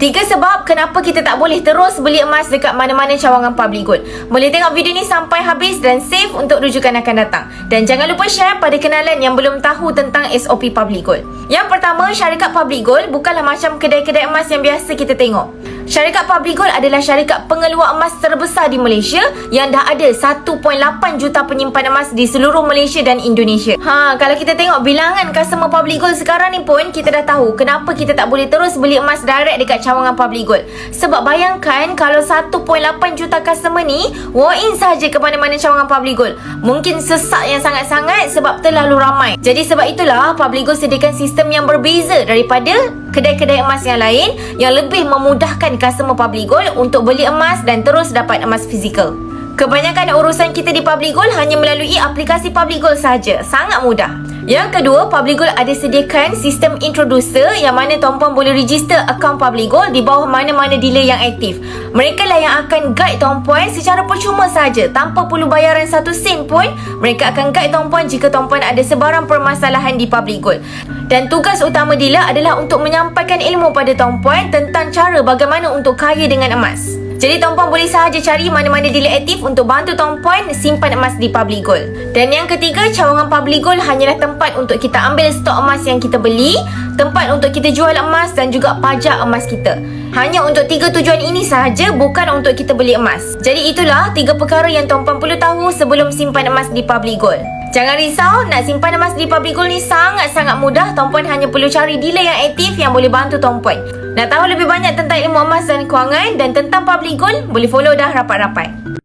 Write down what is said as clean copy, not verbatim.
3 sebab kenapa kita tak boleh terus beli emas dekat mana-mana cawangan public gold. Boleh tengok video ni sampai habis dan save untuk rujukan akan datang. Dan jangan lupa share pada kenalan yang belum tahu tentang SOP public gold. Yang pertama, syarikat public gold bukanlah macam kedai-kedai emas yang biasa kita tengok. Syarikat public gold adalah syarikat pengeluar emas terbesar di Malaysia yang dah ada 1.8 juta penyimpan emas di seluruh Malaysia dan Indonesia. Kalau kita tengok bilangan customer public gold sekarang ni pun, kita dah tahu kenapa kita tak boleh terus beli emas direct dekat cawangan public gold. Sebab bayangkan kalau 1.8 juta customer ni walk in saja ke mana-mana cawangan public gold, mungkin sesak yang sangat-sangat sebab terlalu ramai. Jadi sebab itulah public gold sediakan sistem yang berbeza daripada kedai-kedai emas yang lain yang lebih memudahkan customer public gold untuk beli emas dan terus dapat emas fizikal. Kebanyakan urusan kita di public gold hanya melalui aplikasi public gold saja. Sangat mudah. Yang kedua, public gold ada sediakan sistem introducer yang mana tuan-puan boleh register akaun public gold di bawah mana-mana dealer yang aktif. Mereka lah yang akan guide tuan-puan secara percuma saja, tanpa perlu bayaran 1 sen pun. Mereka akan guide tuan-puan jika tuan-puan ada sebarang permasalahan di public gold. Dan tugas utama dealer adalah untuk menyampaikan ilmu pada tuan-puan tentang cara bagaimana untuk kaya dengan emas. Jadi tuan-puan boleh sahaja cari mana-mana dealer aktif untuk bantu tuan-puan simpan emas di public gold. Dan yang ketiga, cawangan public gold hanyalah tempat untuk kita ambil stok emas yang kita beli, tempat untuk kita jual emas dan juga pajak emas kita. Hanya untuk 3 tujuan ini sahaja, bukan untuk kita beli emas. Jadi itulah 3 perkara yang tuan-puan perlu tahu sebelum simpan emas di public gold. Jangan risau, nak simpan emas di public gold ni sangat-sangat mudah. Tuan-puan hanya perlu cari dealer yang aktif yang boleh bantu tuan-puan. Nak tahu lebih banyak tentang ilmu emas dan kewangan dan tentang public gold, boleh follow dah rapat-rapat.